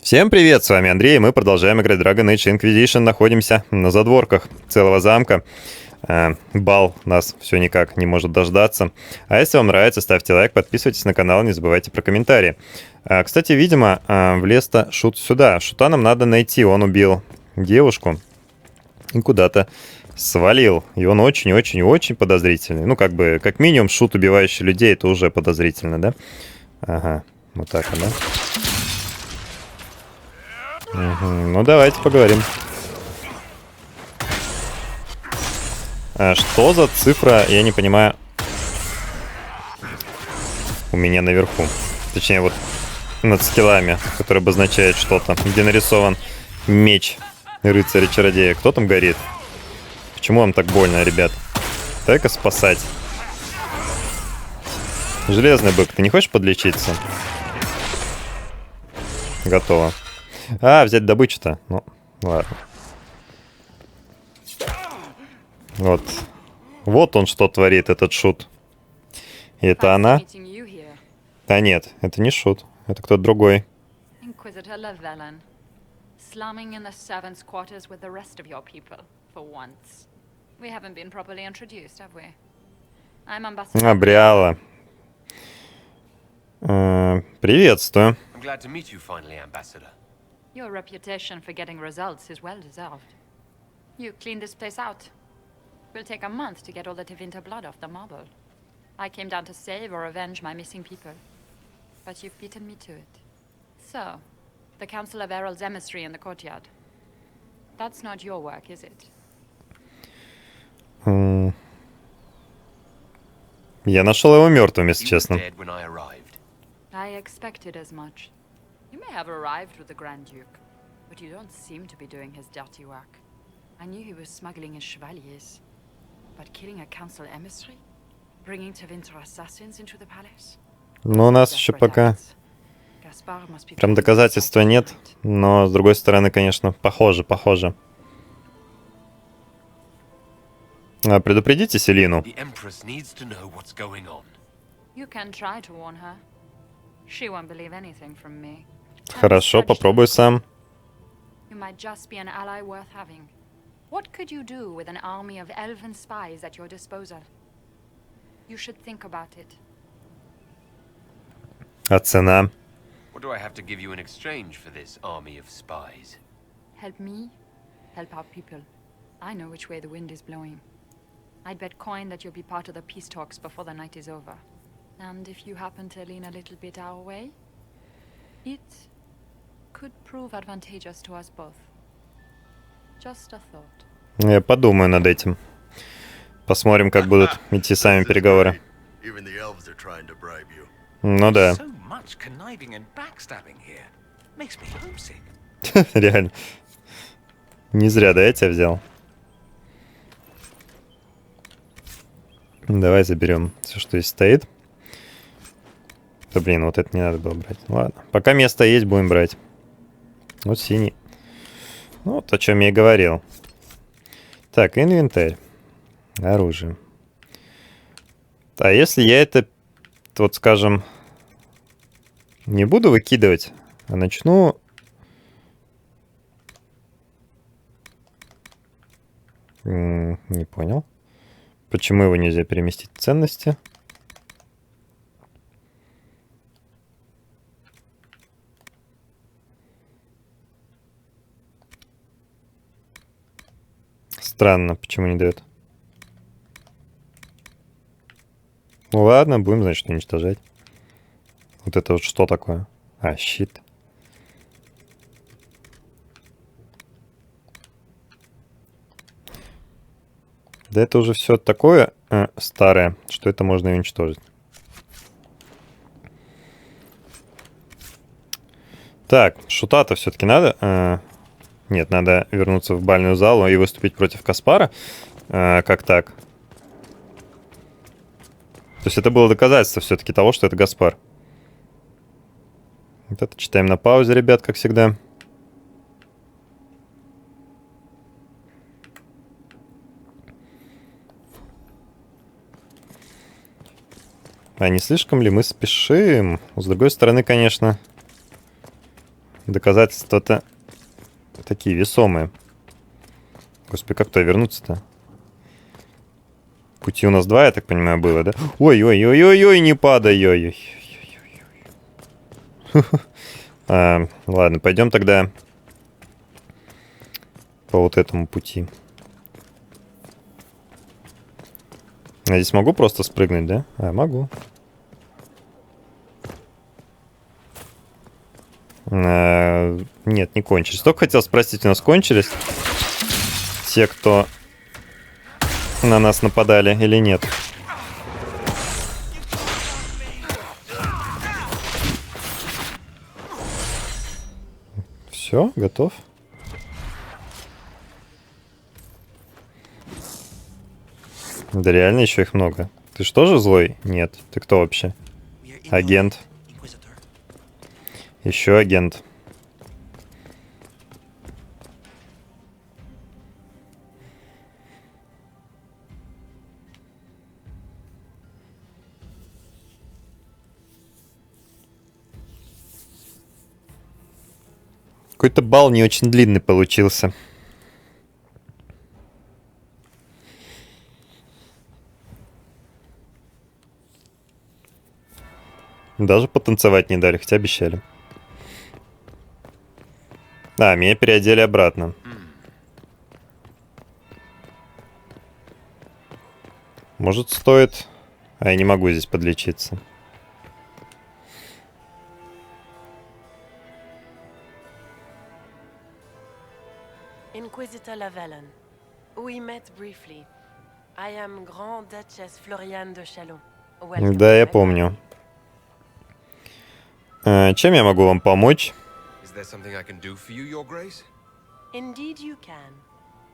Всем привет, с вами Андрей, и мы продолжаем играть Dragon Age Inquisition, находимся на задворках целого замка. Бал нас все никак не может дождаться. А если вам нравится, ставьте лайк, подписывайтесь на канал, не забывайте про комментарии. Кстати, видимо, влез-то Шут сюда. Шута нам надо найти, он убил девушку и куда-то свалил. И он очень-очень-очень подозрительный. Ну, как бы, как минимум, Шут, убивающий людей, это уже подозрительно, да? Ага, вот так, да? Угу. Ну, давайте поговорим. Что за цифра, я не понимаю, у меня наверху. Точнее, вот над скиллами, который обозначает что-то, где нарисован меч рыцаря-чародея. Кто там горит? Почему вам так больно, ребят? Дай-ка спасать. Железный бык, ты не хочешь подлечиться? Готово. Взять добычу-то. Ну, ладно. Вот он что творит, этот Шут. И это она? Да нет, это не Шут. Это кто-то другой. Бряла. Приветствую. Your reputation for getting results is well deserved. You cleaned this place out. Will take a month to get all the Tevinter blood off the marble. I came down to save or avenge my missing people. But you've beaten me to it. So, the Council of Errol's emissary in the courtyard. That's not your work, is it? Я нашел его мертвым, если честно. I expected as much. You may have arrived with the Grand Duke, but you don't seem to be doing his dirty work. I knew he was smuggling his chevaliers. But killing a council emissary? Bringing Tevinter assassins into the palace? Но у нас еще пока прям доказательства нет, но с другой стороны, конечно, похоже. Предупредите Селину. You can try to warn her. She won't believe anything from me. Хорошо, попробую сам. You might just be an ally worth having. What could you do with an army of elven spies at your disposal? You should think about it. А цена? What do I have to give you in exchange for this army of spies? Help me, help our people. I know which way the wind is blowing. I'd bet coin that you'll be part of the peace talks before the night is over. And if you happen to lean a little bit our way, it could prove advantageous to us both. Just a thought. Я подумаю над этим. Посмотрим, как будут идти сами переговоры. Ну да. Реально. Не зря, да, я тебя взял. Давай заберем все, что здесь стоит. Да блин, вот это не надо было брать. Ладно. Пока место есть, будем брать. Вот синий. Ну, вот о чем я и говорил. Так, инвентарь. Оружие. А если я это, вот скажем, не буду выкидывать, а начну... Не понял. Почему его нельзя переместить в ценности? Странно, почему не дает. Ну ладно, будем, значит, уничтожать. Вот это вот что такое? Щит. Да это уже все такое старое, что это можно и уничтожить. Так, Шута-то все-таки надо... Нет, надо вернуться в бальную залу и выступить против Каспара. Как так? То есть это было доказательство все-таки того, что это Гаспар. Вот это читаем на паузе, ребят, как всегда. А не слишком ли мы спешим? С другой стороны, конечно... доказательства-то такие весомые. Господи, как туда вернуться-то? Пути у нас 2, я так понимаю, было, да? Ой-ой-ой-ой-ой, не падай, ой. Ладно, пойдем тогда по вот этому пути. Я здесь могу просто спрыгнуть, да? Могу. Нет, не кончились. Только хотел спросить, у нас кончились те, кто на нас нападали или нет? Все, готов. Да реально еще их много. Ты что же злой? Нет. Ты кто вообще? Агент. Еще агент. Какой-то бал не очень длинный получился. Даже потанцевать не дали, хотя обещали. Меня переодели обратно. Может, стоит... я не могу здесь подлечиться. Inquisitor Lavellen. We met briefly. I am Grand Duchess Floriane de Chalon. Welcome Да, to я my помню. family. Чем я могу вам помочь? Is there something I can do for you, Your Grace? Indeed you can.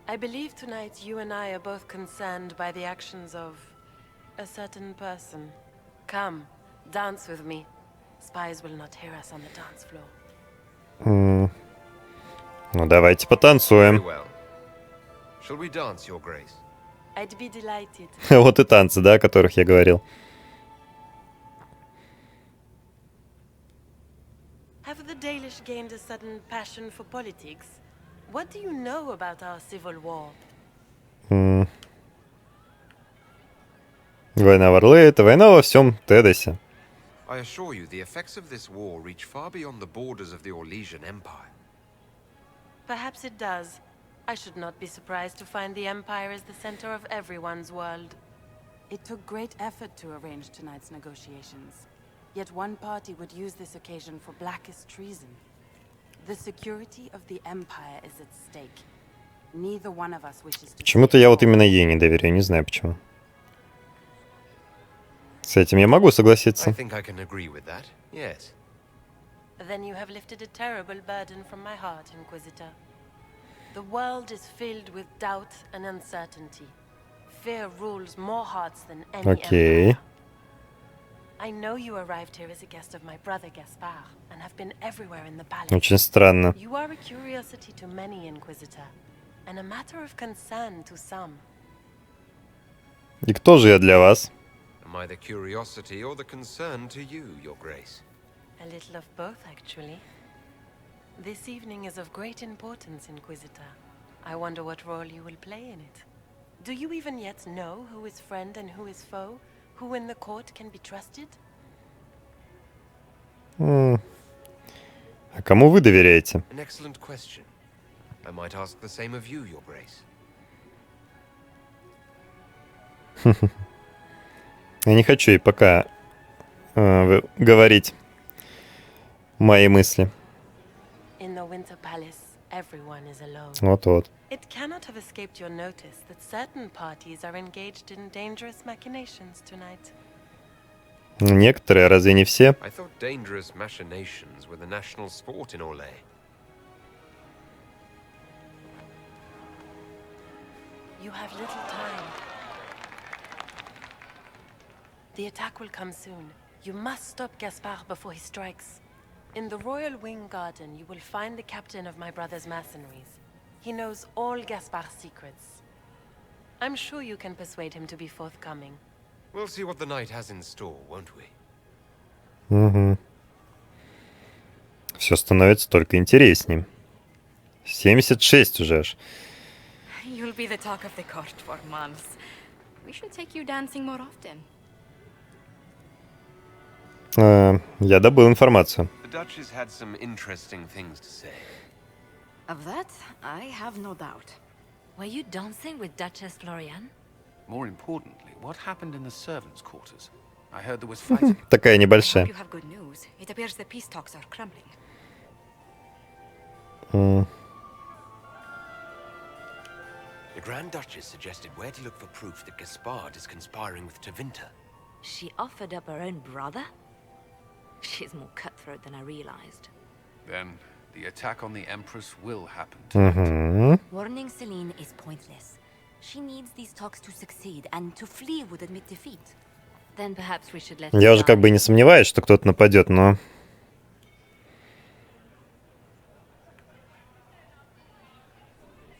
I believe tonight you and I are both concerned by the actions of a certain person. Come, dance with me. Spies will not hear us on the dance floor. Ну, давайте Very потанцуем. well. Shall we dance, Your Grace? I'd be delighted. Вот и танцы, да, о которых я говорил. Have the Dalish gained a sudden passion for politics? What do you know about our civil war? Война в Орле — это война во всем Тедосе. I assure you, the effects of this war reach far beyond the borders of the Orlesian Empire. Perhaps it does. I should not be surprised to find the Empire is the center of everyone's world. It took great effort to arrange tonight's negotiations. Yet one party would use this occasion for blackest treason. The security of the Empire is at stake. Neither one of us wishes to... Почему-то я вот именно ей не доверяю, не знаю почему. С этим я могу I согласиться. think I can agree with that, yes. Then you have lifted a terrible burden from my heart, Inquisitor. The world is filled with doubt and uncertainty. Fear rules more hearts than any Окей. empire. I know you arrived here as a guest of my brother Gaspard, and have been everywhere in the palace. Очень странно. You are a curiosity to many, Inquisitor, and a matter of concern to some. И кто же я для вас? Am I the curiosity or the concern to you, Your Grace? A little of both, actually. This evening is of great importance, Inquisitor. I wonder what role you will play in it. Do you even yet know who is friend and who is foe? Who in the court can be trusted? А кому вы доверяете? An excellent question. I might ask the same of you, Your Grace. Я не хочу ей пока говорить мои мысли. In the Winter Palace, everyone is alone. Вот-вот. It cannot have escaped your notice that certain parties are engaged in dangerous machinations tonight. Некоторые, разве не все? I thought dangerous machinations were the national sport in Orlais. You have little time. The attack will come soon. You must stop Gaspard before he strikes. In the Royal Wing Garden, you will find the captain of my brother's mercenaries. He knows all Gaspard's secrets. I'm sure you can persuade him to be forthcoming. We'll see what the night has in store, won't we? Угу. Все становится только интереснее. 76 уже аж. You'll be the talk of the court for months. We should take you dancing more often. Я добыл информацию. The Duchess had some interesting things to say. Of that, I have no doubt. Were you dancing with Duchess Florian? More importantly, what happened in the servants' quarters? I heard there was fighting. Такая I hope небольшая. you have good news. It appears the peace talks are crumbling. The Grand Duchess suggested where to look for proof that Gaspard is conspiring with Tevinter. She offered up her own brother? She's more cutthroat than I realized. Then the attack on the Empress will happen tonight. Warning Celine is pointless. She needs these talks to succeed, and to flee would admit defeat. Then perhaps we should let her Я уже как бы die. не сомневаюсь, что кто-то нападет, но...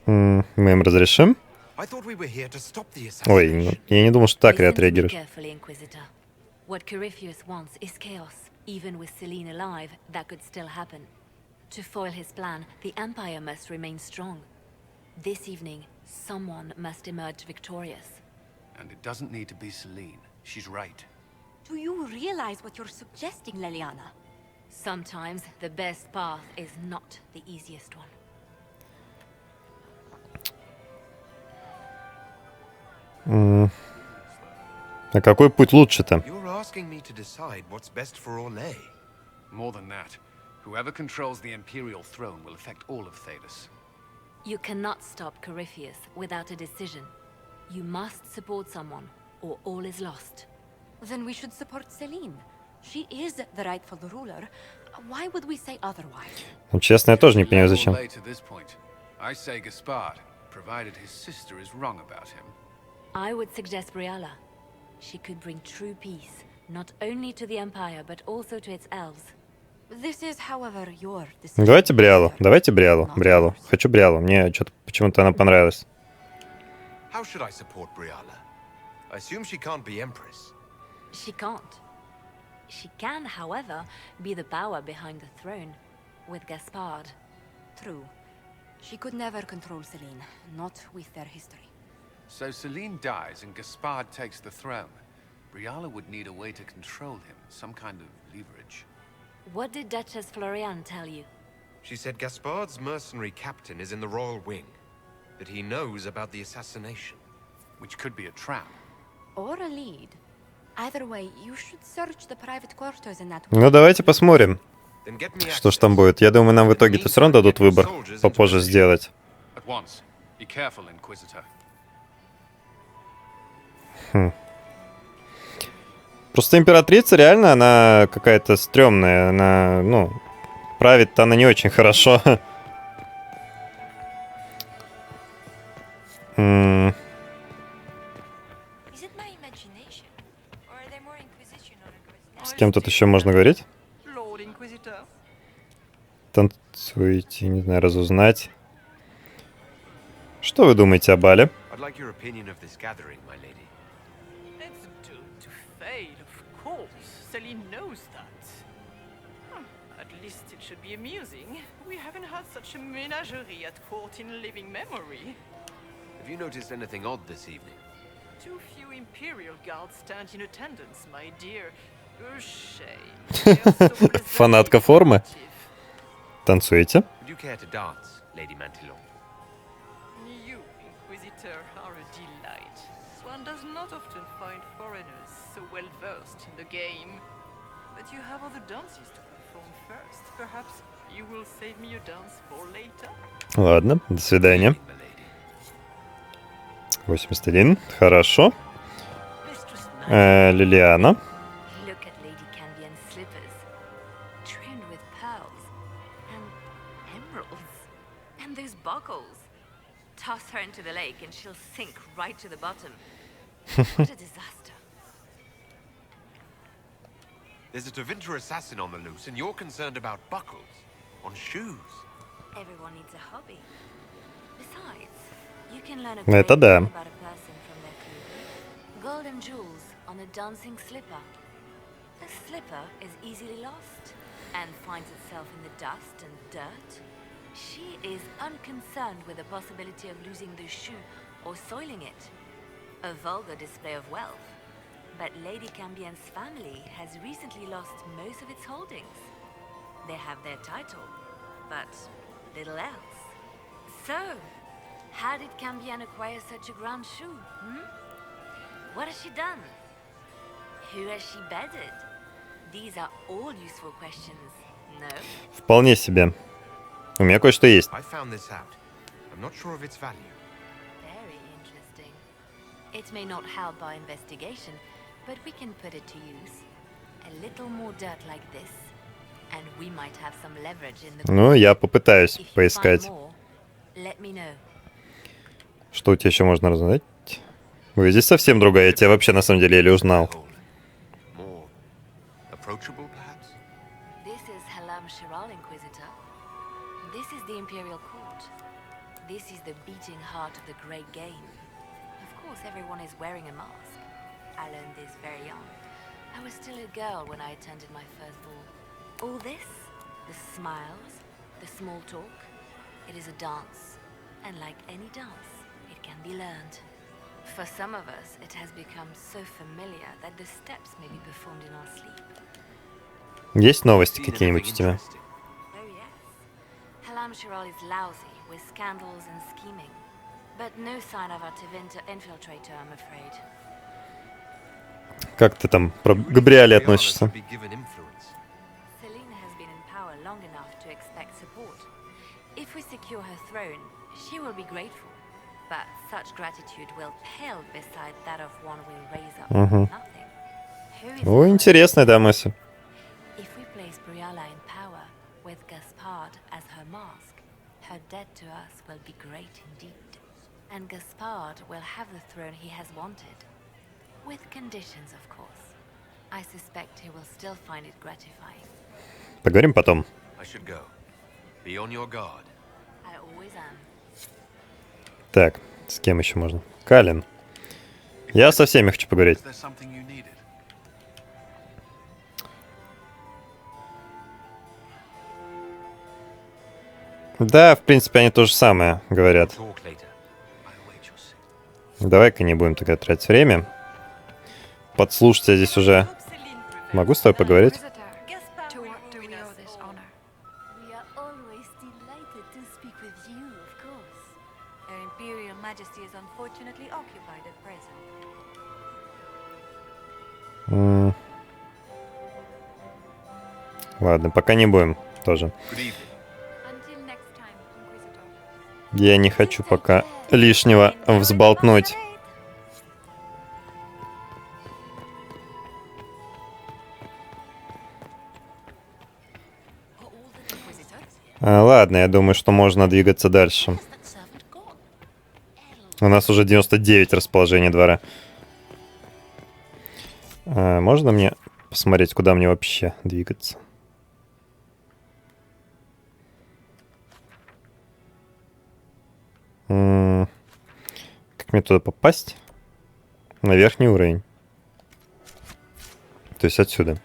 Мы им разрешим? I thought we were here to stop the Ой, assassination. ну, я не думал, что так Listen to me отреагируешь. carefully, Inquisitor. What Corypheus wants is chaos. Even with Celine alive, that could still happen. To foil his plan, the Empire must remain strong. This evening, someone must emerge victorious. And it doesn't need to be Celine. She's right. Do you realize what you're suggesting, Leliana? Sometimes the best path is not the easiest one. А какой путь лучше-то? You're asking me to decide what's best for Orlais. More than that, whoever controls the Imperial throne will affect all of Thedas. You cannot stop Corypheus without a decision. You must support someone, or all is lost. Then we should support Celine. She is the rightful ruler. Why would we say otherwise? Ну, честно, я тоже не понимаю, зачем. Or to this point. I say Gaspard, provided his sister is wrong about him. I would suggest Briala. She could bring true peace, not only to the Empire, but also to its elves. This is, however, your decision. Давайте Бриалу, давайте Бриалу, Not Бриалу. ours. Хочу Бриалу, мне что-то почему-то она понравилась. How should I support Briala? I assume she can't be Empress. She can't. She can, however, be the power behind the throne, with Gaspard. True. She could never control Celine, not with their history. So Celine dies and Gaspard takes the throne. Briala would need a way to control him, some kind of leverage. What did Duchess Florian tell you? She said Gaspard's mercenary captain is in the royal wing, that he knows about the assassination. Which could be a trap. Or a lead. Either way, you should search the private quarters in that Ну, давайте посмотрим, Then get me что ж там access. будет. Я думаю, нам в итоге-то все равно дадут выбор попозже сделать. At once. Be careful, Inquisitor. Просто императрица реально, она какая-то стрёмная. Она, ну, правит-то она не очень хорошо. Is it my imagination? Or are there more Inquisition on a С кем тут еще можно говорить? Lord Inquisitor. Танцуете, не знаю, разузнать. Что вы думаете о бале? I'd like your opinion of this gathering, my lady. It's doomed to fail, of course. Celine knows that. At least it should be amusing. We haven't had such a menagerie at court in living memory. Have you noticed anything odd this evening? Too few Imperial guards stand in attendance, my dear. A shame. They are so Фанатка формы. representative. Танцуете? Would you care to dance, Lady Mantillon? You, Inquisitor, are a delight. One does not often find foreigners so well versed in the game. But you have other dances to perform first. Perhaps you will save me a dance for later? Ладно, до свидания. My lady. 81, хорошо. Лилиана. Look at Lady Cambian's slippers, trimmed with pearls and emeralds, and those buckles. Toss her into the lake and she'll sink right to the bottom. What a disaster. There's a Tevinter assassin on the loose, and you're concerned about buckles on shoes. Everyone needs a hobby. Besides, you can learn a Это great да. deal about a person from their clothing. Gold and jewels on a dancing slipper. A slipper is easily lost. and finds itself in the dust and dirt. She is unconcerned with the possibility of losing the shoe or soiling it. A vulgar display of wealth. But Lady Cambien's family has recently lost most of its holdings. They have their title, but little else. So, how did Cambien acquire such a grand shoe? What has she done? Who has she bedded? These are all useful questions, no? Вполне себе. У меня кое-что есть. I found this out. I'm not sure of its value. Very interesting. It may not help our investigation, but we can put it to use. A little more dirt like this, and we might have some leverage in the... Ну, я попытаюсь If you find поискать. more, let me know. Что у тебя еще можно разнать? Ой, здесь совсем другая. Я тебя вообще на самом деле еле узнал. More approachable, perhaps? This is Halam Shiral, Inquisitor. This is the Imperial Court. This is the beating heart of the Great Game. Of course, everyone is wearing a mask. I learned this very young. I was still a girl when I attended my first ball. All this, the smiles, the small talk, it is a dance. And like any dance, it can be learned. For some of us, it has become so familiar that the steps may be performed in our sleep. Есть новости Seen какие-нибудь у anything тебя? interesting? Oh yes. Halam Shiral is lousy with scandals and scheming. But no sign of our Tevinter infiltrator, I'm afraid. Как ты там про Габриэле Brianna относишься? should be given influence. Selene has been in power long enough to expect support. If we secure her throne, she will be grateful. But such gratitude will pale beside that of one we raise up from nothing. Who is О, her- интересная, да, мысль. If we place Briala in power with Gaspard as her mask, her debt to us will be great indeed. And Gaspard will have the throne he has wanted. With conditions, of course. I suspect he will still find it gratifying. Поговорим потом. I should go. Be on your guard. I always am. Так, с кем еще можно? Калин. Я со всеми хочу поговорить. Is there something you needed? Да, в принципе, они то же самое говорят. Talk later. I await your signal. Давай-ка не будем тогда тратить время. Подслушать я здесь уже. Могу с тобой поговорить? Inquisitor, to what do we owe this honor? We are always delighted to speak with you, of course. Her Imperial Majesty is unfortunately occupied at present. Ладно, пока не будем тоже. Good evening. Until next time, Inquisitor. Я не хочу пока лишнего взболтнуть. Ладно, я думаю, что можно двигаться дальше. У нас уже 99 расположений двора. Можно мне посмотреть, куда мне вообще двигаться? Как мне туда попасть? На верхний уровень. То есть отсюда.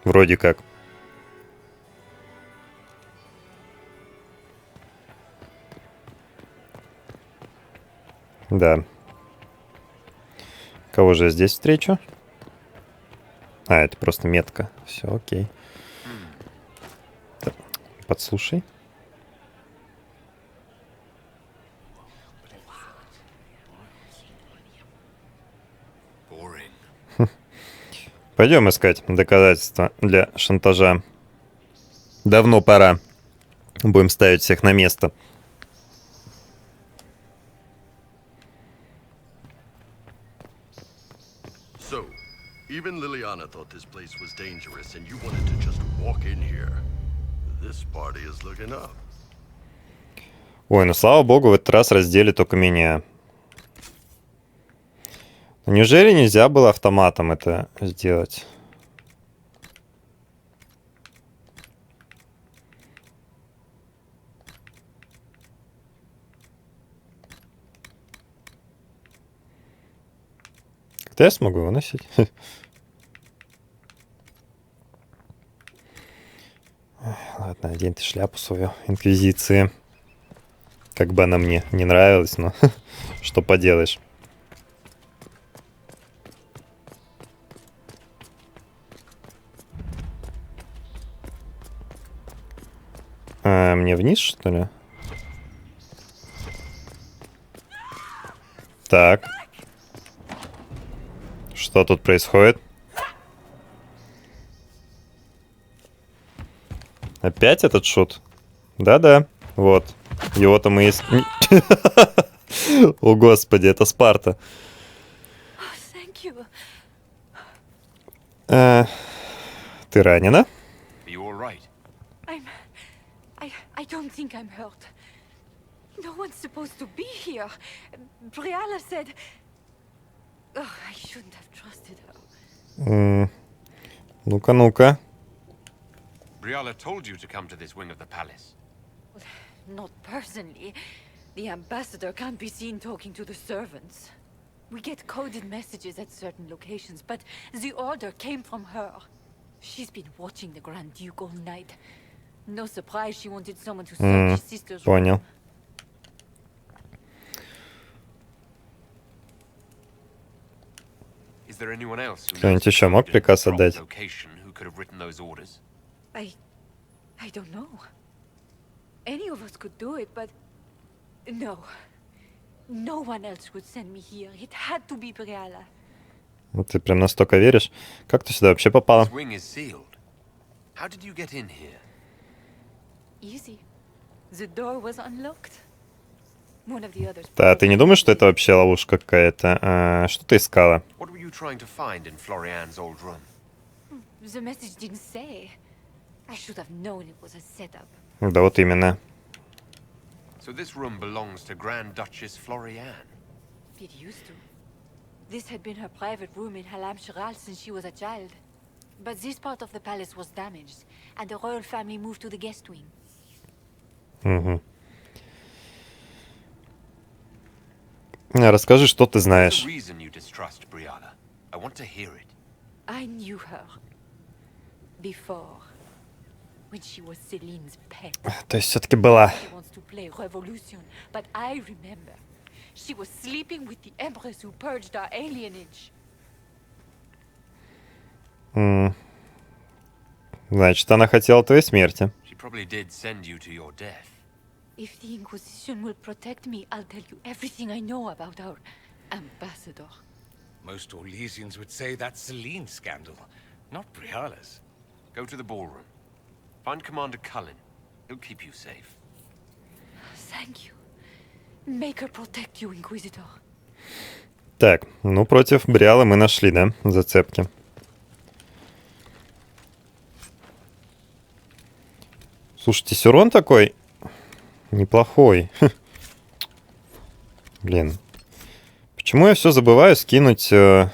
Вроде как. Да. Кого же я здесь встречу? А, это просто метка. Все, окей. Так, подслушай. Boring. Пойдем искать доказательства для шантажа. Давно пора. Будем ставить всех на место. So, even Liliana thought this place was dangerous and you wanted to just walk in here. This party is looking up. Ой, ну слава богу, в этот раз раздели только меня. Но неужели нельзя было автоматом это сделать? Когда я смогу выносить? Ладно, одень ты шляпу свою Инквизиции. Как бы она мне не нравилась, но что поделаешь. А, мне вниз, что ли? Так. Что тут происходит? Опять этот шут? Да-да, вот. Его-то мы из... О, господи, это Спарта. Ты ранена? I don't think I'm hurt. No one's supposed to be here. Briala said... Oh, I shouldn't have trusted her. Ну-ка, ну-ка. Briala told you to come to this wing of the palace. Well, not personally. The ambassador can't be seen talking to the servants. We get coded messages at certain locations, but the order came from her. She's been watching the Grand Duke all night. No surprise she wanted someone to search his sister's room. Понял. Is there anyone else who Кто-нибудь еще мог приказ отдать? who could have written those orders? I don't know. Any of us could do it, but... No. No one else would send me here. It had to be Briala. Ты прям настолько веришь? Как ты сюда вообще попала? This wing is sealed. How did you get in here? Easy. The door was unlocked. One of the others... Да, ты не думаешь, что это вообще ловушка какая-то? Что ты искала? What were you trying to find in Florian's old room? The message didn't say. I should have known it was a setup. Да вот именно. So this room belongs to Grand Duchess Florian? It used to. This had been her private room in Halam Shiral since she was a child. But this part of the palace was damaged, and the royal family moved to the guest wing. Угу. Расскажи, что ты знаешь. I knew her before, when she was Celine's pet. То есть все-таки была. She wants to play revolution, but I remember. She was sleeping with the empress who purged our alienage. Значит, она хотела твоей смерти. She probably did send you to your death. If the Inquisition will protect me, I'll tell you everything I know about our ambassador. Most Orlesians would say that's Celine's scandal, not Briala's. Go to the ballroom. Find Commander Cullen. He'll keep you safe. Thank you. Make her protect you, Inquisitor. Так, ну против Бриала мы нашли, да, зацепки. Слушайте, Сюрон такой неплохой. Блин. Почему я все забываю скинуть в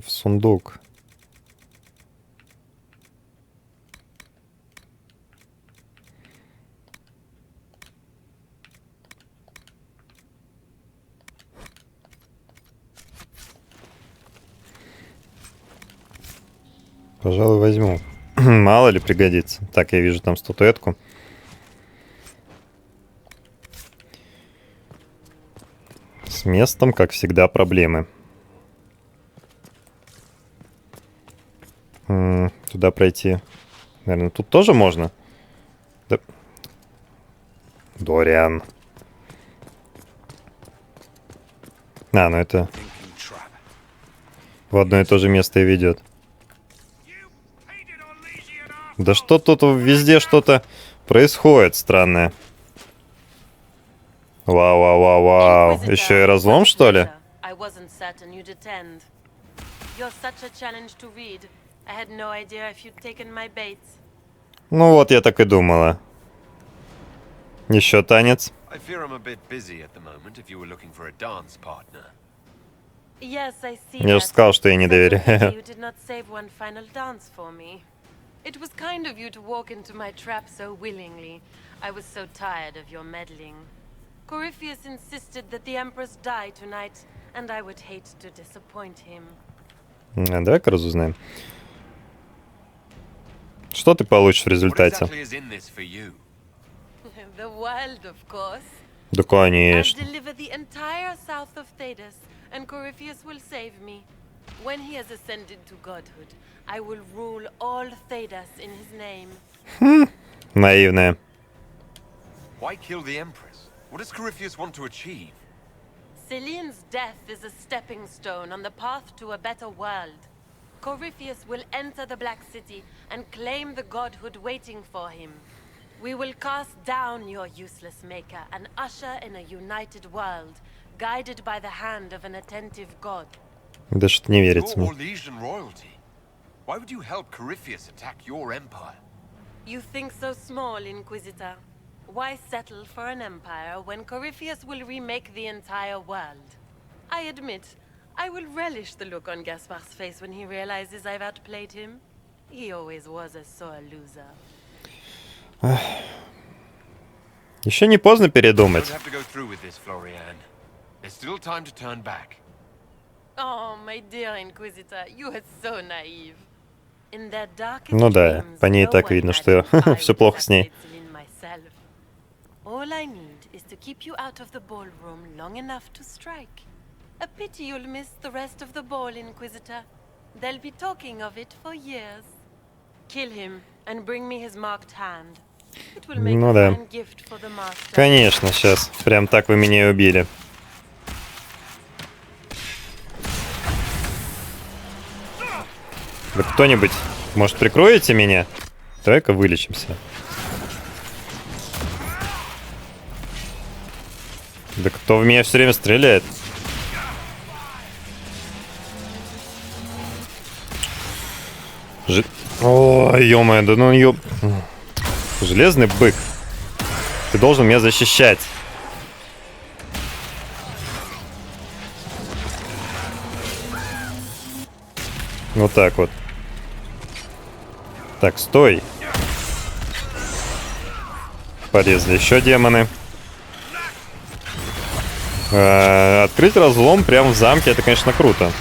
сундук? Пожалуй, возьму. Мало ли пригодится. Так, я вижу там статуэтку. С местом, как всегда, проблемы. Туда пройти. Наверное, тут тоже можно. Да. Дориан. А, ну это в одно и то же место и ведет. Да что тут везде что-то происходит странное. Вау. Еще и разлом, что ли? Ну вот, я так и думала. Еще танец. Я же сказал, что я не доверяю. It was kind of you to walk into my trap so willingly. I was so tired of your meddling. Corypheus insisted that the Empress die tonight, and I would hate to disappoint him. Давай-ка разузнаем. Что ты получишь в What результате? exactly is in this for you? The wild, of course. Да, I'll конечно. deliver the entire south of Thedas, and Corypheus will save me. When he has ascended to godhood, I will rule all Thedas in his name. Наивная. Why kill the Empress? What does Corypheus want to achieve? Celine's death is a stepping stone on the path to a better world. Corypheus will enter the Black City and claim the godhood waiting for him. We will cast down your useless maker and usher in a united world, guided by the hand of an attentive god. Да что-то не верится You're мне. Orlesian royalty. Why would you help Corypheus attack your empire? You think so small, Inquisitor. Why settle for an empire when Corypheus will remake the entire world? I admit, I will relish the look on Gaspar's face when he realizes I've outplayed him. He always was a sore loser. Еще не поздно You передумать. don't have to go through with this, Florian. There's still time to turn back. Oh, my dear Inquisitor, you are so naive. In their darkest Ну да, dreams, по ней no так one видно, что imagined I все would плохо с ней. assassinate Celine myself. All I need is to keep you out of the ballroom long enough to strike. A pity you'll miss the rest of the ball, Inquisitor. They'll be talking of it for years. Kill him and bring me his marked hand. It will make Ну a да. fine gift for the master. Конечно, сейчас. Прям так вы меня и убили. Да кто-нибудь, может, прикроете меня? Давай-ка вылечимся. Да кто в меня все время стреляет? Ой, ё-моё, да ну ё... Железный бык. Ты должен меня защищать. Вот так вот. Так, стой. Порезали еще демоны. Открыть разлом прямо в замке, это, конечно, круто.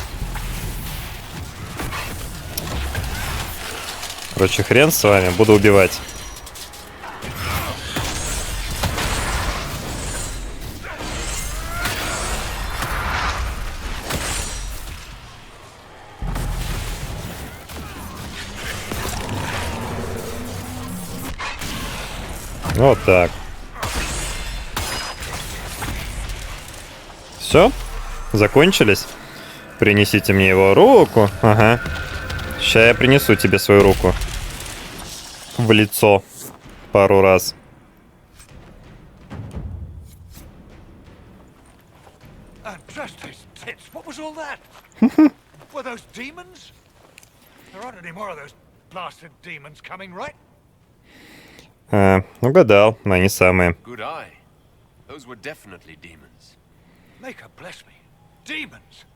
Короче, хрен с вами, буду убивать. Вот так. Все? Закончились? Принесите мне его руку. Ага. Сейчас я принесу тебе свою руку. В лицо. Пару раз. Just his tits. What was all that? Were those demons? There aren't any more of those blasted demons coming, right? Угадал. Они самые. Good eye. Those were definitely demons. Maker bless me. Demons?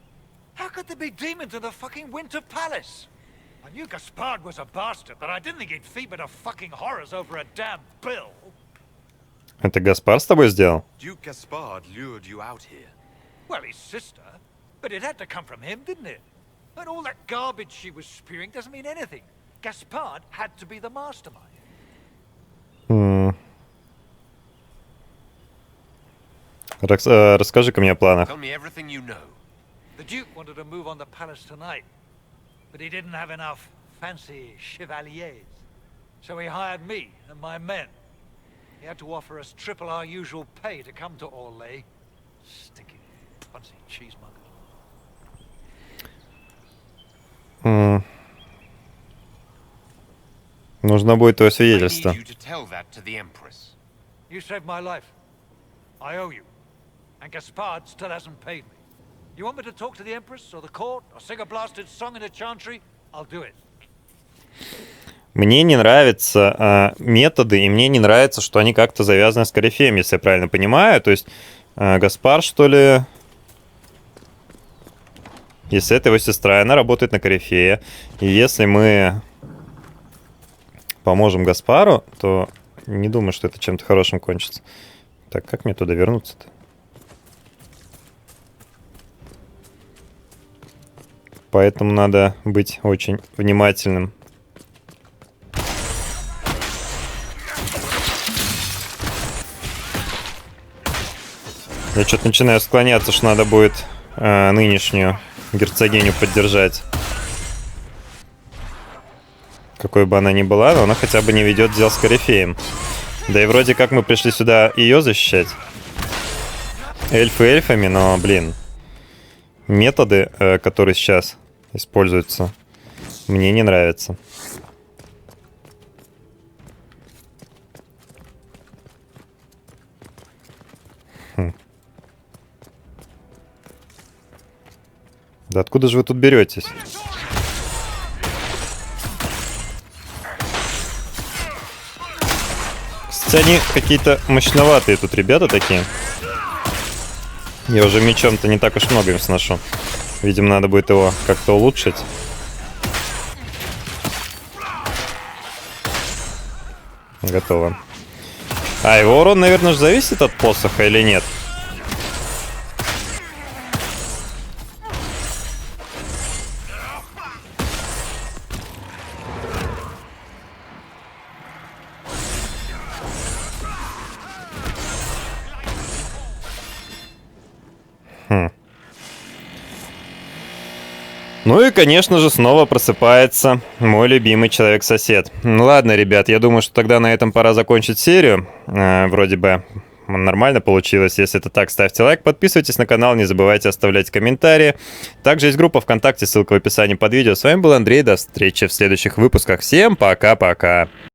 How could there be demons in the fucking Winter Palace? I knew Gaspard was a bastard, but I didn't think he'd feed me to fucking horrors over a damn bill. Это Гаспар с тобой сделал? Duke Gaspard lured you out here. Well, his sister. But it had to come from him, didn't it? And all that garbage she was spewing doesn't mean anything. Gaspard had to be the mastermind. Расскажи-ка мне о планах. Tell me everything you know. The Duke wanted to move on the palace tonight, but he didn't have enough fancy chevaliers. So he hired me and my men. He had to offer us triple our usual pay to come to Orlais. Stinking fancy cheesemonger. Нужно будет твое I свидетельство. need you to tell that to the Empress. You saved my life. I owe you. And Gaspard still hasn't paid me. You want me to talk to the Empress or the court or sing a blasted song in a chantry? I'll do it. Мне не нравятся методы, и мне не нравится, что они как-то завязаны с Корифеем, если я правильно понимаю. То есть Гаспар, что ли... Если это его сестра, она работает на Корифея. И если мы поможем Гаспару, то не думаю, что это чем-то хорошим кончится. Так, как мне туда вернуться-то? Поэтому надо быть очень внимательным. Я что-то начинаю склоняться, что надо будет нынешнюю герцогиню поддержать. Какой бы она ни была, но она хотя бы не ведет дел с корифеем. Да и вроде как мы пришли сюда ее защищать. Эльфы эльфами, но, блин, методы, которые сейчас используются, мне не нравятся. Да откуда же вы тут беретесь? Кстати, они какие-то мощноватые тут ребята такие. Я уже мечом-то не так уж много им сношу. Видимо, надо будет его как-то улучшить. Готово. А, его урон, наверное, же зависит от посоха или нет? Ну и, конечно же, снова просыпается мой любимый человек-сосед. Ну ладно, ребят, я думаю, что тогда на этом пора закончить серию. Вроде бы нормально получилось. Если это так, ставьте лайк, подписывайтесь на канал, не забывайте оставлять комментарии. Также есть группа ВКонтакте, ссылка в описании под видео. С вами был Андрей, до встречи в следующих выпусках. Всем пока-пока.